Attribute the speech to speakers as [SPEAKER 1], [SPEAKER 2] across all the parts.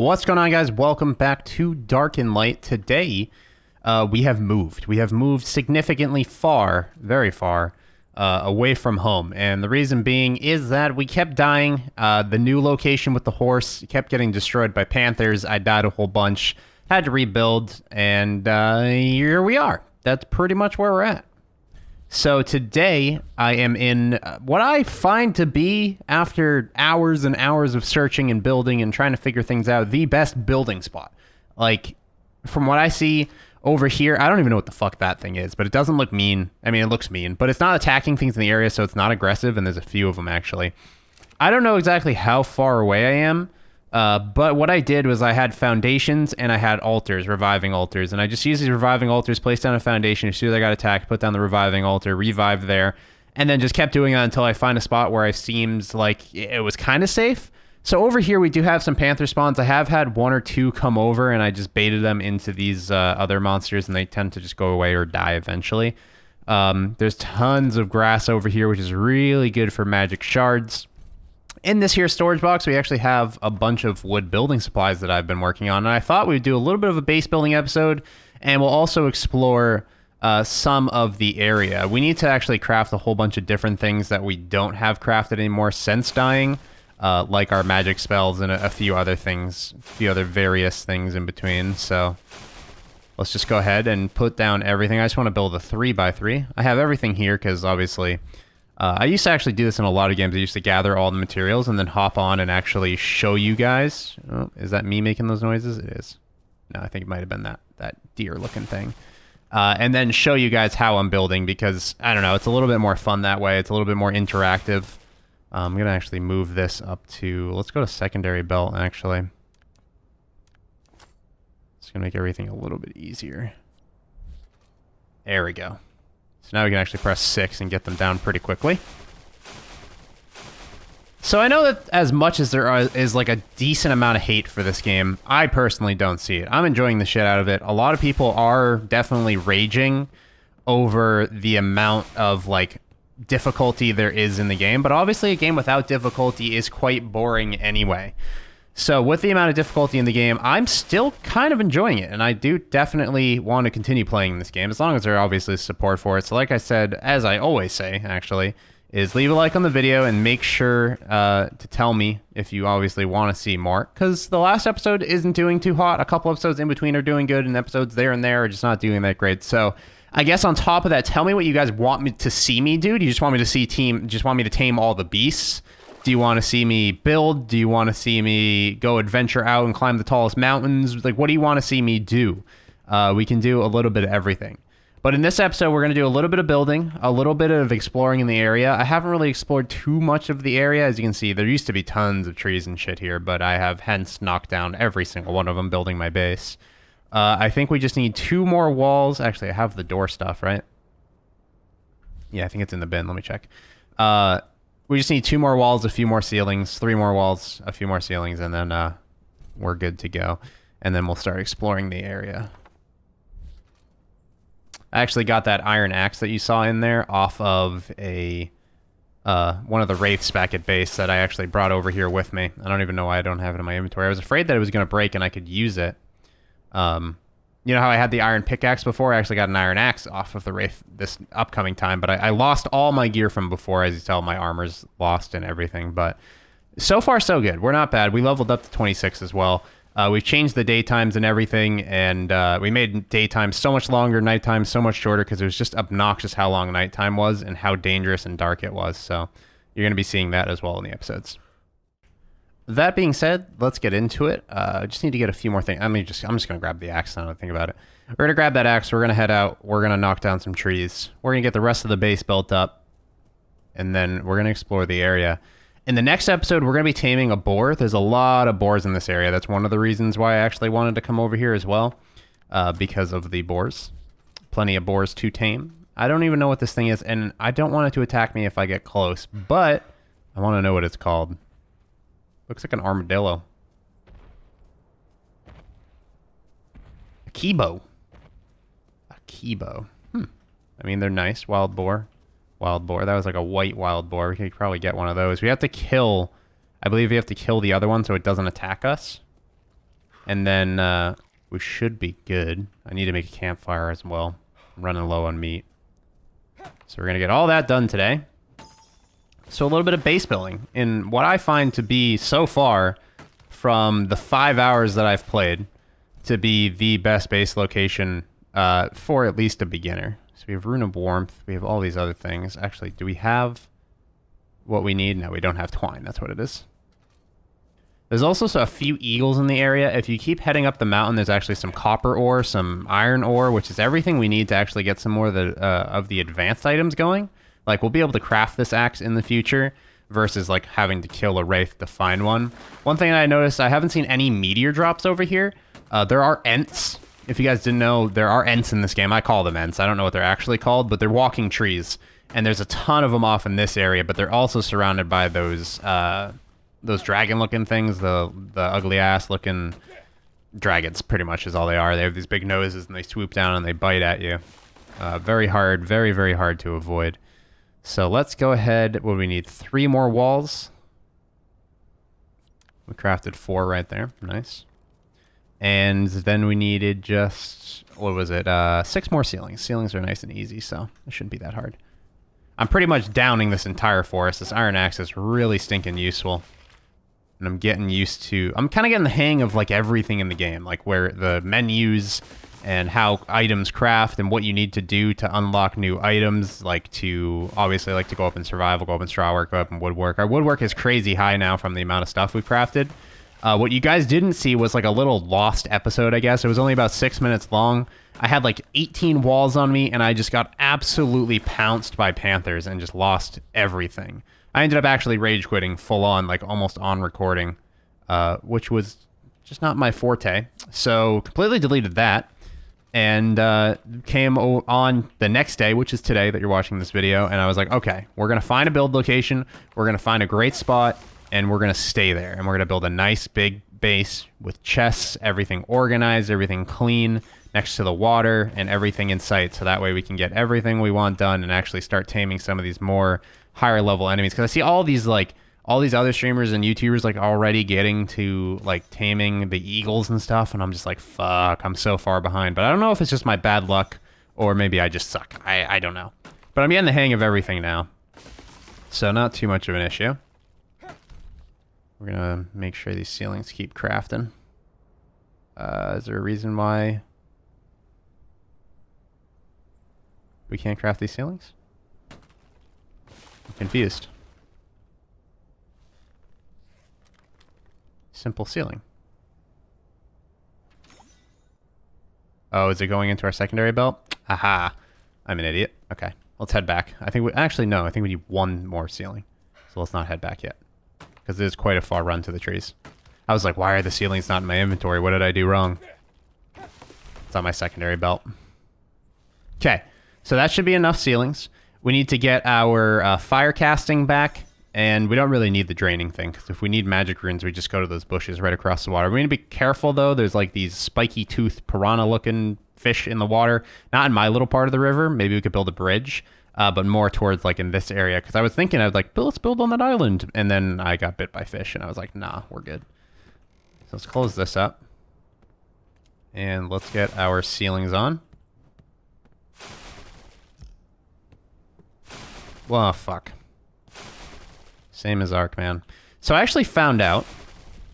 [SPEAKER 1] What's going on, guys? Welcome back to Dark and Light. Today, we have moved. We have moved significantly far, very far, away from home. And the reason being is that we kept dying. The new location with the horse kept getting destroyed by panthers. I died a whole bunch, had to rebuild, and here we are. That's pretty much where we're at. So today, I am in what I find to be, after hours and hours of searching and building and trying to figure things out, the best building spot. Like, from what I see over here, I don't even know what the fuck that thing is, but it doesn't look mean. I mean, it looks mean, but it's not attacking things in the area, so it's not aggressive, and there's a few of them, actually. I don't know exactly how far away I am, but what I did was I had foundations and I had altars, reviving altars, and I just used these reviving altars, placed down a foundation. As soon as I got attacked, put down the reviving altar, revived there, and then just kept doing that until I find a spot where it seems like it was kind of safe. So over here we do have some panther spawns. I have had one or two come over, and I just baited them into these other monsters, and they tend to just go away or die eventually. There's tons of grass over here, which is really good for magic shards. In this here storage box, we actually have a bunch of wood building supplies that I've been working on. And I thought we'd do a little bit of a base building episode, and we'll also explore some of the area. We need to actually craft a whole bunch of different things that we don't have crafted anymore since dying, like our magic spells and a few other things, a few other various things in between. So let's just go ahead and put down everything. I just want to build a 3x3. I have everything here because obviously... I used to actually do this in a lot of games. I used to gather all the materials and then hop on and actually show you guys. Oh, is that me making those noises? It is. No, I think it might have been that deer-looking thing. And then show you guys how I'm building because, I don't know, it's a little bit more fun that way. It's a little bit more interactive. I'm going to actually move this up to... Let's go to secondary belt, actually. It's going to make everything a little bit easier. There we go. So now we can actually press 6 and get them down pretty quickly. So I know that as much as there is like a decent amount of hate for this game, I personally don't see it. I'm enjoying the shit out of it. A lot of people are definitely raging over the amount of like difficulty there is in the game, but obviously a game without difficulty is quite boring anyway. So with the amount of difficulty in the game, I'm still kind of enjoying it, and I do definitely want to continue playing this game, as long as there's obviously support for it. So like I said, as I always say, actually, is leave a like on the video and make sure to tell me if you obviously want to see more, because the last episode isn't doing too hot. A couple episodes in between are doing good, and episodes there and there are just not doing that great. So I guess on top of that, tell me what you guys want me to see me do. Do you just want me to tame all the beasts? Do you want to see me build? Do you want to see me go adventure out and climb the tallest mountains? Like, what do you want to see me do? We can do a little bit of everything. But in this episode, we're going to do a little bit of building, a little bit of exploring in the area. I haven't really explored too much of the area. As you can see, there used to be tons of trees and shit here, but I have hence knocked down every single one of them building my base. I think we just need 2 more walls. Actually, I have the door stuff, right? Yeah, I think it's in the bin. Let me check. We just need 2 more walls, a few more ceilings, 3 more walls, a few more ceilings, and then we're good to go. And then we'll start exploring the area. I actually got that iron axe that you saw in there off of a one of the wraiths back at base that I actually brought over here with me. I don't even know why I don't have it in my inventory. I was afraid that it was going to break and I could use it. You know how I had the iron pickaxe before? I actually got an iron axe off of the wraith this upcoming time, but I lost all my gear from before. As you tell, my armor's lost and everything, but so far so good. We're not bad. We leveled up to 26 as well. We've changed the daytimes and everything, and we made daytime so much longer, nighttime so much shorter, because it was just obnoxious how long nighttime was and how dangerous and dark it was. So you're going to be seeing that as well in the episodes. That being said, let's get into it. I just need to get a few more things. I'm just going to grab the axe now that I think about it. We're going to grab that axe. We're going to head out. We're going to knock down some trees. We're going to get the rest of the base built up. And then we're going to explore the area. In the next episode, we're going to be taming a boar. There's a lot of boars in this area. That's one of the reasons why I actually wanted to come over here as well. Because of the boars. Plenty of boars to tame. I don't even know what this thing is. And I don't want it to attack me if I get close. But I want to know what it's called. Looks like an armadillo. A kibo. A kibo. I mean, they're nice. Wild boar. Wild boar. That was like a white wild boar. We could probably get one of those. We have to kill... I believe we have to kill the other one so it doesn't attack us. And then we should be good. I need to make a campfire as well. I'm running low on meat. So we're going to get all that done today. So a little bit of base building. In what I find to be, so far, from the 5 hours that I've played, to be the best base location for at least a beginner. So we have Rune of Warmth. We have all these other things. Actually, do we have what we need? No, we don't have twine. That's what it is. There's also a few eagles in the area. If you keep heading up the mountain, there's actually some copper ore, some iron ore, which is everything we need to actually get some more of the advanced items going. Like, we'll be able to craft this axe in the future versus, like, having to kill a wraith to find one. One thing I noticed, I haven't seen any meteor drops over here. There are ents. If you guys didn't know, there are ents in this game. I call them ents. I don't know what they're actually called, but they're walking trees. And there's a ton of them off in this area, but they're also surrounded by those dragon-looking things, the ugly-ass-looking dragons, pretty much is all they are. They have these big noses, and they swoop down and they bite at you. Very hard, very, very hard to avoid. So let's go ahead. What do we need? 3 more walls. We crafted 4 right there. Nice. And then we needed just, what was it? 6 more ceilings. Ceilings are nice and easy, so it shouldn't be that hard. I'm pretty much downing this entire forest. This iron axe is really stinking useful. And I'm getting used to... I'm kind of getting the hang of, like, everything in the game. Like, where the menus and how items craft and what you need to do to unlock new items. Like, to... Obviously, like, to go up in survival, go up in straw work, go up in woodwork. Our woodwork is crazy high now from the amount of stuff we've crafted. What you guys didn't see was, like, a little lost episode, I guess. It was only about 6 minutes long. I had, like, 18 walls on me, and I just got absolutely pounced by panthers and just lost everything. I ended up actually rage quitting full on, like almost on recording, which was just not my forte. So completely deleted that and came on the next day, which is today that you're watching this video. And I was like, okay, we're going to find a build location. We're going to find a great spot and we're going to stay there. And we're going to build a nice big base with chests, everything organized, everything clean next to the water and everything in sight. So that way we can get everything we want done and actually start taming some of these more higher level enemies, because I see all these other streamers and YouTubers like already getting to like taming the eagles and stuff, and I'm just like, fuck, I'm so far behind. But I don't know if it's just my bad luck or maybe I just suck. I don't know, but I'm getting the hang of everything now, so not too much of an issue. We're gonna make sure these ceilings keep crafting. Is there a reason why we can't craft these ceilings? Confused. Simple ceiling. Oh, is it going into our secondary belt? Aha. I'm an idiot. Okay, let's head back. I think we actually, no, I think we need 1 more ceiling. So let's not head back yet, because it is quite a far run to the trees. I was like, why are the ceilings not in my inventory? What did I do wrong? It's on my secondary belt. Okay, so that should be enough ceilings. We need to get our fire casting back, and we don't really need the draining thing, because if we need magic runes, we just go to those bushes right across the water. We need to be careful, though. There's like these spiky tooth piranha-looking fish in the water. Not in my little part of the river. Maybe we could build a bridge, but more towards like in this area, because I was thinking, I was like, let's build on that island, and then I got bit by fish, and I was like, nah, we're good. So let's close this up, and let's get our ceilings on. Well, fuck. Same as Ark, man. So I actually found out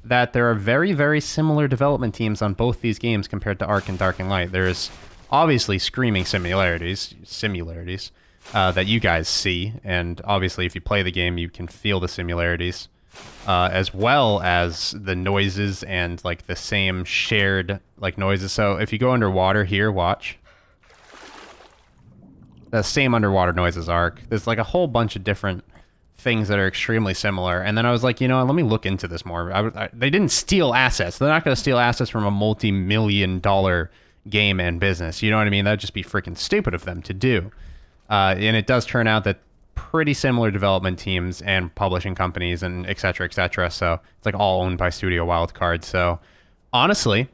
[SPEAKER 1] that there are very, very similar development teams on both these games compared to Ark and Dark and Light. There's obviously screaming similarities that you guys see, and obviously if you play the game, you can feel the similarities, as well as the noises and like the same shared like noises. So if you go underwater here, watch. The same underwater noise as Ark. There's like a whole bunch of different things that are extremely similar. And then I was like, you know, let me look into this more. They didn't steal assets. They're not going to steal assets from a multi-million-dollar game and business. You know what I mean? That'd just be freaking stupid of them to do. And it does turn out that pretty similar development teams and publishing companies and et cetera, so it's like all owned by Studio Wildcard. So honestly,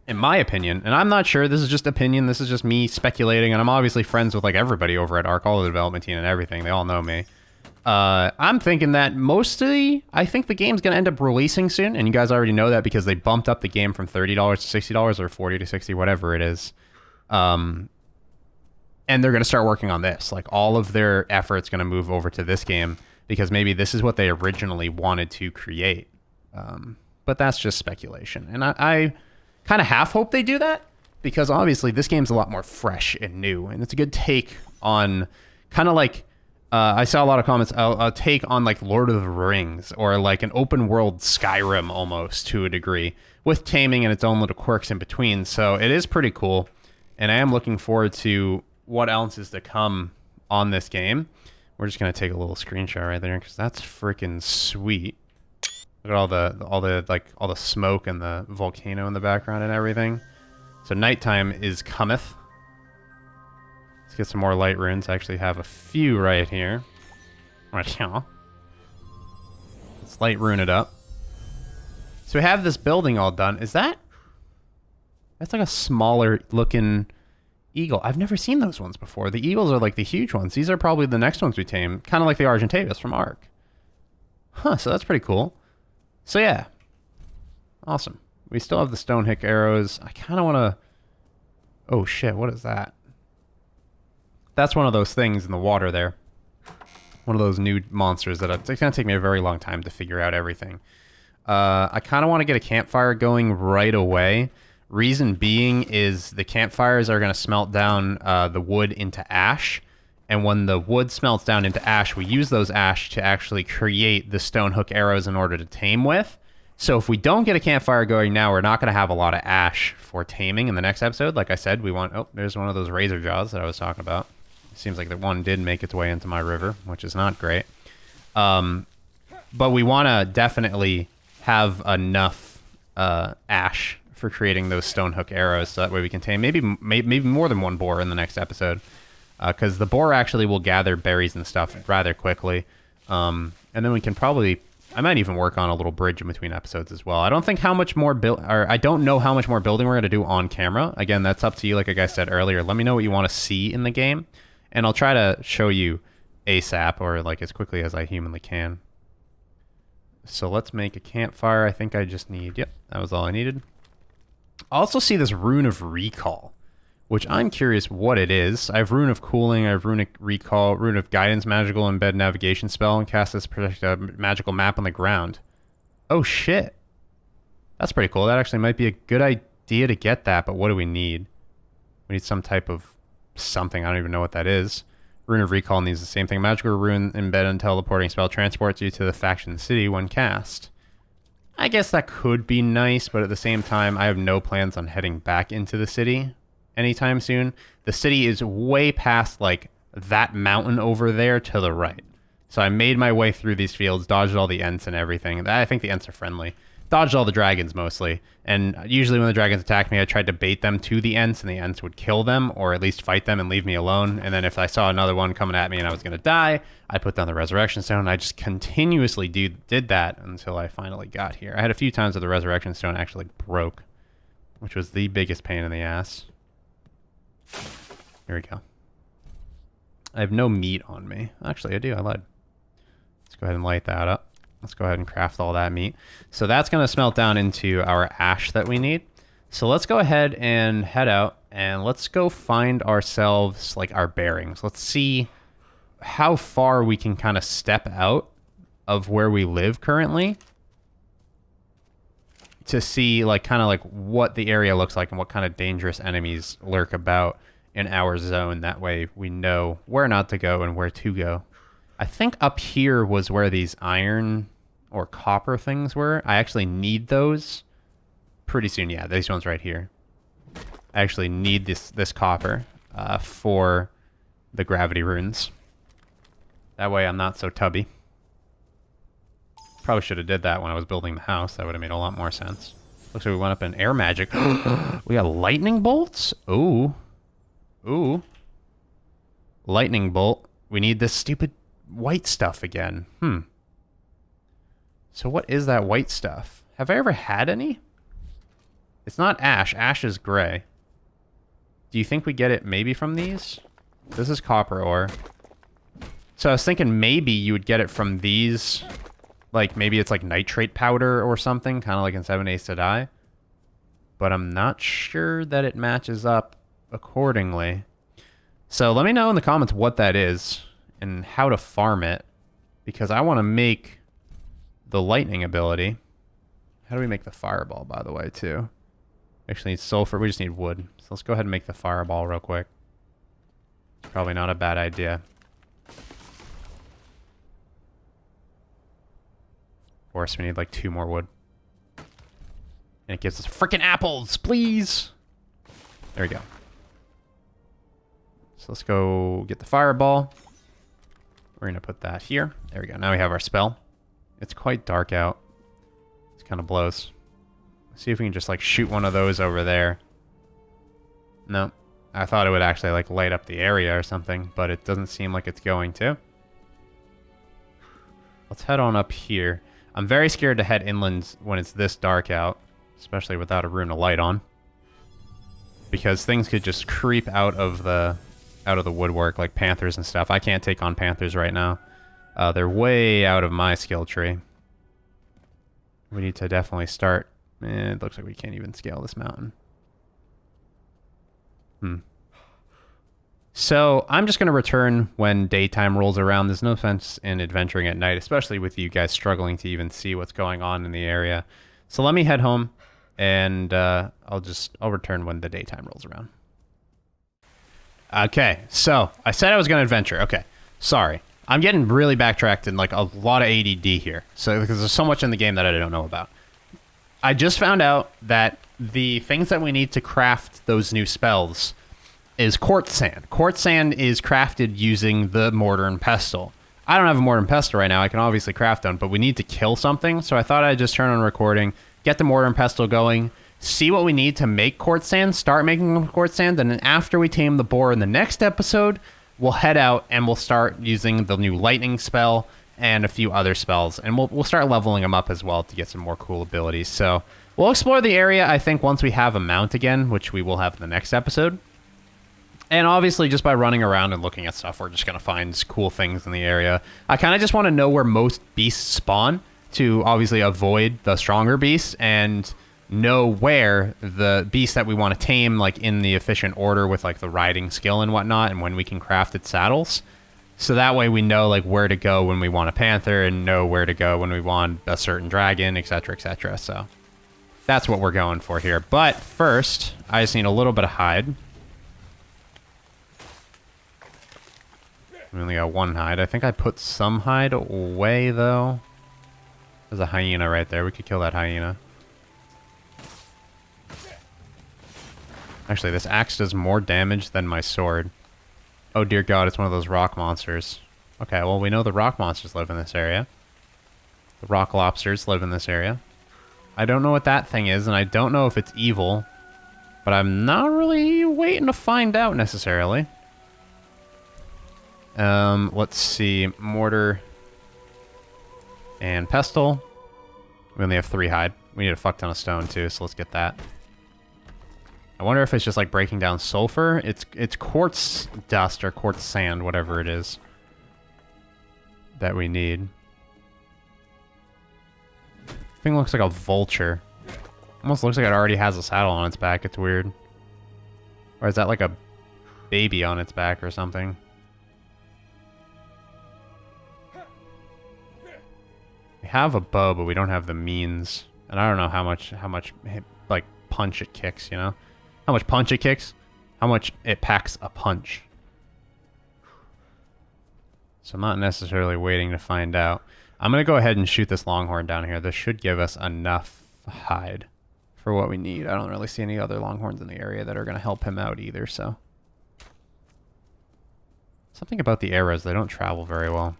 [SPEAKER 1] in my opinion, and I'm not sure, this is just opinion, this is just me speculating, and I'm obviously friends with like everybody over at Ark, all the development team and everything, they all know me. I'm thinking that mostly, I think the game's going to end up releasing soon, and you guys already know that because they bumped up the game from $30 to $60 or 40 to 60, whatever it is. And they're going to start working on this. Like, all of their effort's going to move over to this game because maybe this is what they originally wanted to create. But that's just speculation. And I kind of half hope they do that because obviously this game's a lot more fresh and new, and it's a good take on kind of like... I saw a lot of comments, a take on like Lord of the Rings or like an open world Skyrim almost to a degree with taming and its own little quirks in between. So it is pretty cool. And I am looking forward to what else is to come on this game. We're just going to take a little screenshot right there because that's freaking sweet. Look at all the smoke and the volcano in the background and everything. So nighttime is cometh. Let's get some more light runes. I actually have a few right here. Right here. Let's light rune it up. So we have this building all done. Is that... That's like a smaller looking eagle. I've never seen those ones before. The eagles are like the huge ones. These are probably the next ones we tame. Kind of like the Argentavis from Ark. Huh, so that's pretty cool. So yeah. Awesome. We still have the stone hick arrows. I kind of want to... Oh shit, what is that? That's one of those things in the water there. One of those new monsters that it's going to take me a very long time to figure out everything. I kind of want to get a campfire going right away. Reason being is the campfires are going to smelt down the wood into ash. And when the wood smelts down into ash, we use those ash to actually create the stone hook arrows in order to tame with. So if we don't get a campfire going now, we're not going to have a lot of ash for taming in the next episode. Like I said, we want... Oh, there's one of those razor jaws that I was talking about. Seems like that one did make its way into my river, which is not great. But we want to definitely have enough ash for creating those stone hook arrows, so that way we can tame maybe more than one boar in the next episode. Because the boar actually will gather berries and stuff rather quickly. And then we can probably... I might even work on a little bridge in between episodes as well. I don't think how much more I don't know how much more building we're going to do on camera. Again, that's up to you, like I said earlier. Let me know what you want to see in the game. And I'll try to show you ASAP, or like as quickly as I humanly can. So let's make a campfire. I think I just need... Yep, that was all I needed. I also see this Rune of Recall, which I'm curious what it is. I have Rune of Cooling, I have Rune of Recall, Rune of Guidance, Magical Embed Navigation Spell, and cast this protect a magical map on the ground. Oh shit. That's pretty cool. That actually might be a good idea to get that, but what do we need? We need some type of something. I don't even know what that is. Rune of Recall needs the same thing. Magical Rune Embed and Teleporting Spell transports you to the faction city when cast. I guess that could be nice, but at the same time, I have no plans on heading back into the city anytime soon. The city is way past, like, that mountain over there to the right. So I made my way through these fields, dodged all the Ents and everything. I think the Ents are friendly. Dodged all the dragons mostly, and usually when the dragons attacked me, I tried to bait them to the Ents, and the Ents would kill them, or at least fight them and leave me alone. And then if I saw another one coming at me and I was going to die, I'd put down the Resurrection Stone, and I just continuously did that until I finally got here. I had a few times where the Resurrection Stone actually broke, which was the biggest pain in the ass. Here we go. I have no meat on me. Actually, I do. I lied. Let's go ahead and light that up. Let's go ahead and craft all that meat. So that's going to smelt down into our ash that we need. So let's go ahead and head out and let's go find ourselves like our bearings. Let's see how far we can kind of step out of where we live currently to see like kind of like what the area looks like and what kind of dangerous enemies lurk about in our zone. That way we know where not to go and where to go. I think up here was where these iron or copper things were. I actually need those pretty soon. Yeah, these ones right here. I actually need this copper for the gravity runes. That way I'm not so tubby. Probably should have did that when I was building the house. That would have made a lot more sense. Looks like we went up in air magic. We got lightning bolts? Ooh. Ooh. Lightning bolt. We need this stupid white stuff again. So what is that white stuff? Have I ever had any? It's not ash. Ash is gray. Do you think we get it maybe from these? This is copper ore. So I was thinking maybe you would get it from these, like maybe it's like nitrate powder or something, kind of like in 7 Days to Die. But I'm not sure that it matches up accordingly. So let me know in the comments what that is and how to farm it, because I want to make the lightning ability. How do we make the fireball, by the way, too? Actually need sulfur. We just need wood. So let's go ahead and make the fireball real quick. Probably not a bad idea. Of course, we need like 2 more wood. And it gives us freaking apples, please! There we go. So let's go get the fireball. We're going to put that here. There we go. Now we have our spell. It's quite dark out. It kind of blows. Let's see if we can just like shoot one of those over there. No. I thought it would actually like light up the area or something, but it doesn't seem like it's going to. Let's head on up here. I'm very scared to head inland when it's this dark out, especially without a rune of light on, because things could just creep out of the woodwork, like panthers and stuff. I can't take on panthers right now. They're way out of my skill tree. We need to definitely start. It looks like we can't even scale this mountain. So I'm just going to return when daytime rolls around. There's no sense in adventuring at night, especially with you guys struggling to even see what's going on in the area. So let me head home, and I'll return when the daytime rolls around. Okay, so I said I was going to adventure. Okay, sorry. I'm getting really backtracked and like a lot of ADD here. So because there's so much in the game that I don't know about. I just found out that the things that we need to craft those new spells is quartz sand. Quartz sand is crafted using the mortar and pestle. I don't have a mortar and pestle right now. I can obviously craft them, but we need to kill something. So I thought I'd just turn on recording, get the mortar and pestle going, see what we need to make quartz sand, start making quartz sand, and then after we tame the boar in the next episode, we'll head out and we'll start using the new lightning spell and a few other spells, and we'll start leveling them up as well to get some more cool abilities. So we'll explore the area, I think, once we have a mount again, which we will have in the next episode. And obviously, just by running around and looking at stuff, we're just going to find cool things in the area. I kind of just want to know where most beasts spawn to obviously avoid the stronger beasts and know where the beasts that we want to tame, like in the efficient order with like the riding skill and whatnot, and when we can craft its saddles. So that way we know like where to go when we want a panther and know where to go when we want a certain dragon, etc., etc. So that's what we're going for here. But first, I just need a little bit of hide. We only got 1 hide. I think I put some hide away, though. There's a hyena right there. We could kill that hyena. Actually, this axe does more damage than my sword. Oh, dear God, it's one of those rock monsters. Okay, well, we know the rock monsters live in this area. The rock lobsters live in this area. I don't know what that thing is, and I don't know if it's evil. But I'm not really waiting to find out, necessarily. Let's see. Mortar and pestle. We only have 3 hide. We need a fuck ton of stone too, so let's get that. I wonder if it's just like breaking down sulfur. It's quartz dust or quartz sand, whatever it is that we need. Thing looks like a vulture. Almost looks like it already has a saddle on its back. It's weird. Or is that like a baby on its back or something? We have a bow, but we don't have the means. And I don't know how much like punch it kicks, you know? How much punch it kicks? How much it packs a punch. So I'm not necessarily waiting to find out. I'm going to go ahead and shoot this longhorn down here. This should give us enough hide for what we need. I don't really see any other longhorns in the area that are going to help him out either, so. Something about the arrows, they don't travel very well.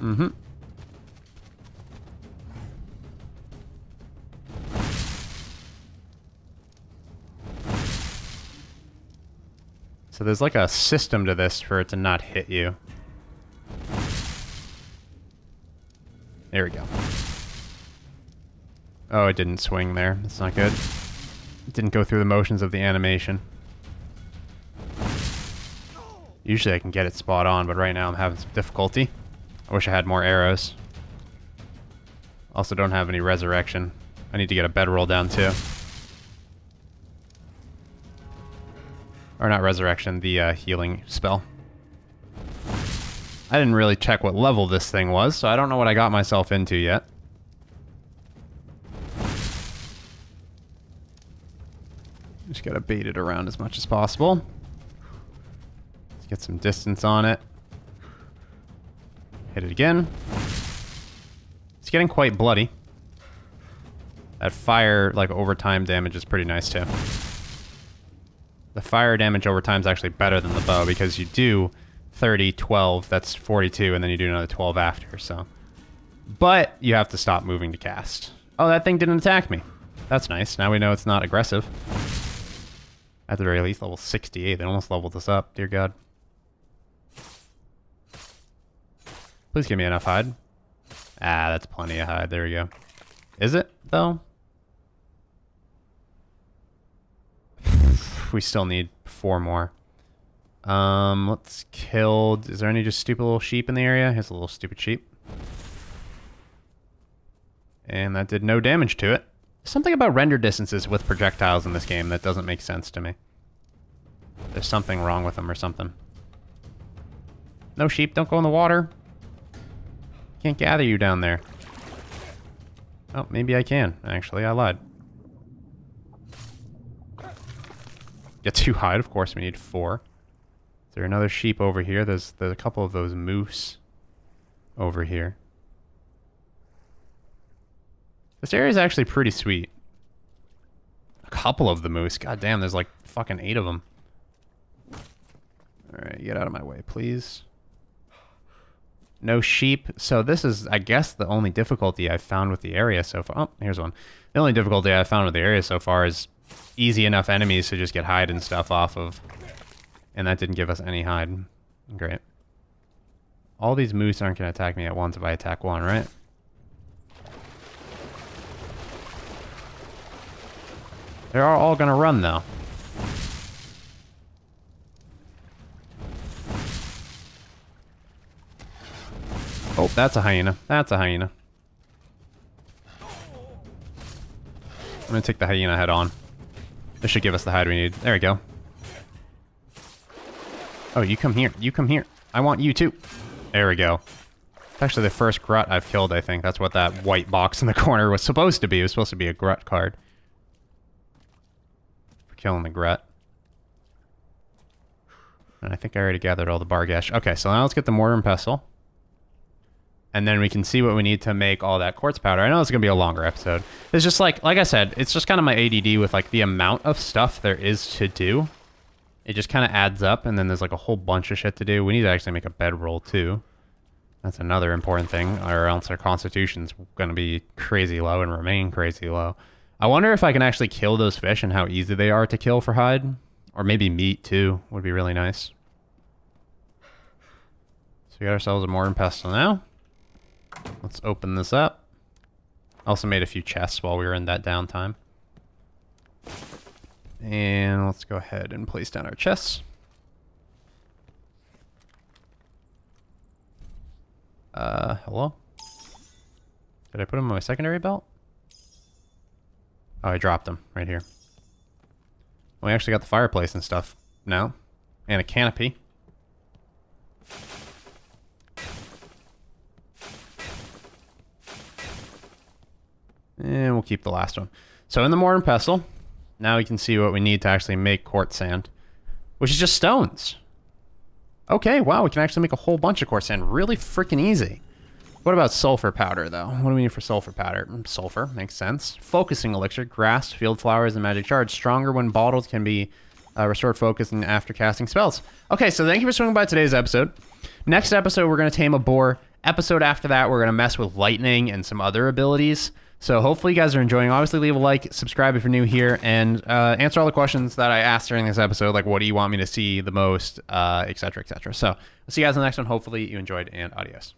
[SPEAKER 1] Mm-hmm. So there's like a system to this for it to not hit you. There we go. Oh, it didn't swing there. That's not good. It didn't go through the motions of the animation. Usually I can get it spot on, but right now I'm having some difficulty. I wish I had more arrows. Also don't have any resurrection. I need to get a bedroll down too. Or not resurrection, the healing spell. I didn't really check what level this thing was, so I don't know what I got myself into yet. Just gotta bait it around as much as possible. Let's get some distance on it. Hit it again. It's getting quite bloody. That fire, like, overtime damage is pretty nice, too. The fire damage over time is actually better than the bow, because you do 30, 12, that's 42, and then you do another 12 after, so. But you have to stop moving to cast. Oh, that thing didn't attack me. That's nice. Now we know it's not aggressive. At the very least, level 68. They almost leveled us up. Dear God. Please give me enough hide. Ah, that's plenty of hide. There we go. Is it, though? We still need 4 more. Let's kill... Is there any just stupid little sheep in the area? Here's a little stupid sheep. And that did no damage to it. Something about render distances with projectiles in this game that doesn't make sense to me. There's something wrong with them or something. No sheep, don't go in the water. Can't gather you down there. Oh, maybe I can. Actually, I lied. Get 2 hide, of course we need 4. Is there another sheep over here? There's a couple of those moose over here. This area is actually pretty sweet. A couple of the moose. God damn, there's like fucking 8 of them. Alright, get out of my way, please. No sheep. So this is, I guess, the only difficulty I've found with the area so far. Oh, here's one. The only difficulty I've found with the area so far is easy enough enemies to just get hide and stuff off of. And that didn't give us any hide. Great. All these moose aren't going to attack me at once if I attack one, right? They're all going to run, though. Oh, that's a hyena. That's a hyena. I'm going to take the hyena head on. This should give us the hide we need. There we go. Oh, you come here. You come here. I want you too. There we go. It's actually the first grut I've killed, I think. That's what that white box in the corner was supposed to be. It was supposed to be a grut card. For killing the grut. And I think I already gathered all the bargash. Okay, so now let's get the mortar and pestle. And then we can see what we need to make all that quartz powder. I know it's going to be a longer episode. It's just like I said, it's just kind of my ADD with like the amount of stuff there is to do. It just kind of adds up, and then there's like a whole bunch of shit to do. We need to actually make a bedroll too. That's another important thing, or else our constitution's going to be crazy low and remain crazy low. I wonder if I can actually kill those fish and how easy they are to kill for hide. Or maybe meat too would be really nice. So we got ourselves a mortar and pestle now. Let's open this up. Also made a few chests while we were in that downtime. And let's go ahead and place down our chests. Hello? Did I put them on my secondary belt? Oh, I dropped them right here. We actually got the fireplace and stuff now. And a canopy. And we'll keep the last one. So in the mortar and pestle, now we can see what we need to actually make quartz sand, which is just stones. Okay, wow, we can actually make a whole bunch of quartz sand really freaking easy. What about sulfur powder, though? What do we need for sulfur powder? Sulfur, makes sense. Focusing elixir, grass, field flowers, and magic shards. Stronger when bottled, can be restored focus and after casting spells. Okay, so thank you for swinging by today's episode. Next episode, we're going to tame a boar. Episode after that, we're going to mess with lightning and some other abilities. So hopefully you guys are enjoying. Obviously, leave a like, subscribe if you're new here, and answer all the questions that I asked during this episode, like what do you want me to see the most, etc., etc. So I'll see you guys in the next one. Hopefully you enjoyed, and adios.